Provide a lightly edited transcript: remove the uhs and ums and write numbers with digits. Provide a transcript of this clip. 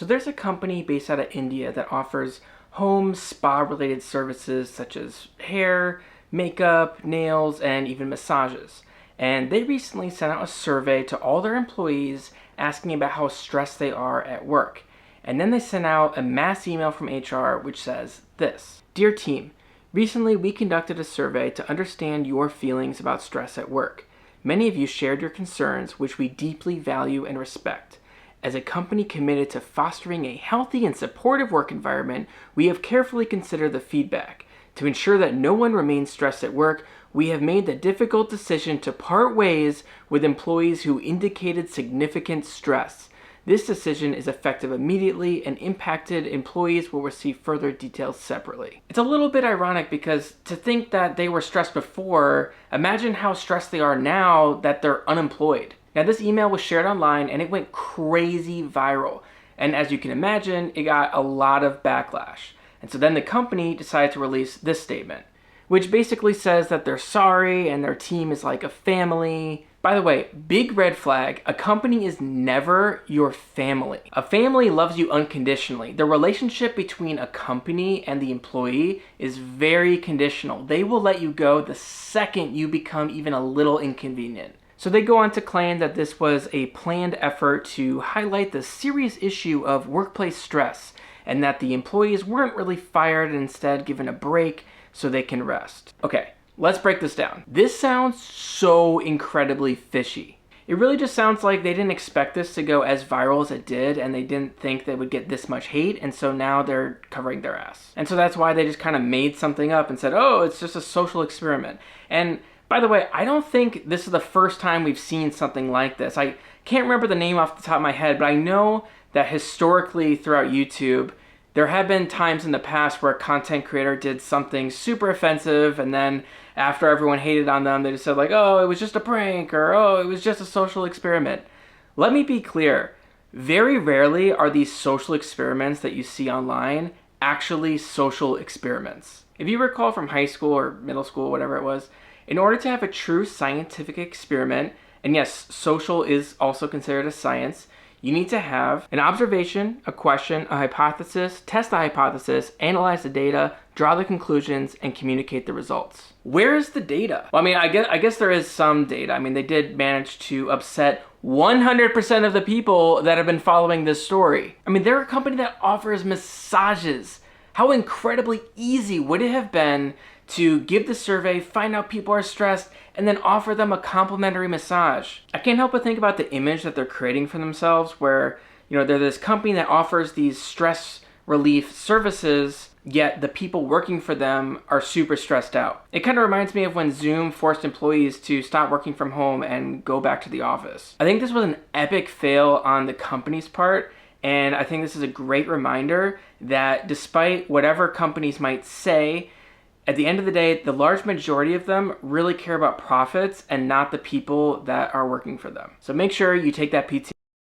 So there's a company based out of India that offers home spa related services such as hair, makeup, nails, and even massages. And they recently sent out a survey to all their employees asking about how stressed they are at work. And then they sent out a mass email from HR which says this: Dear team, recently we conducted a survey to understand your feelings about stress at work. Many of you shared your concerns, which we deeply value and respect. As a company committed to fostering a healthy and supportive work environment, we have carefully considered the feedback. To ensure that no one remains stressed at work, we have made the difficult decision to part ways with employees who indicated significant stress. This decision is effective immediately, and impacted employees will receive further details separately. It's a little bit ironic because to think that they were stressed before, imagine how stressed they are now that they're unemployed. Now, this email was shared online and it went crazy viral. And as you can imagine, it got a lot of backlash. And so then the company decided to release this statement, which basically says that they're sorry and their team is like a family. By the way, big red flag, a company is never your family. A family loves you unconditionally. The relationship between a company and the employee is very conditional. They will let you go the second you become even a little inconvenient. So they go on to claim that this was a planned effort to highlight the serious issue of workplace stress, and that the employees weren't really fired and instead given a break so they can rest. Okay, let's break this down. This sounds so incredibly fishy. It really just sounds like they didn't expect this to go as viral as it did, and they didn't think they would get this much hate, and so now they're covering their ass. And so that's why they just kind of made something up and said, oh, it's just a social experiment. And by the way, I don't think this is the first time we've seen something like this. I can't remember the name off the top of my head, but I know that historically throughout YouTube, there have been times in the past where a content creator did something super offensive, and then after everyone hated on them, they just said like, oh, it was just a prank, or oh, it was just a social experiment. Let me be clear. Very rarely are these social experiments that you see online actually social experiments. If you recall from high school or middle school, whatever it was, in order to have a true scientific experiment, and yes, social is also considered a science, you need to have an observation, a question, a hypothesis, test the hypothesis, analyze the data, draw the conclusions, and communicate the results. Where is the data? Well, I mean, I guess there is some data. I mean, they did manage to upset 100% of the people that have been following this story. I mean, they're a company that offers massages. How incredibly easy would it have been to give the survey, find out people are stressed, and then offer them a complimentary massage? I can't help but think about the image that they're creating for themselves where, they're this company that offers these stress relief services, yet the people working for them are super stressed out. It kind of reminds me of when Zoom forced employees to stop working from home and go back to the office. I think this was an epic fail on the company's part, and I think this is a great reminder that despite whatever companies might say, at the end of the day, the large majority of them really care about profits and not the people that are working for them. So make sure you take that PT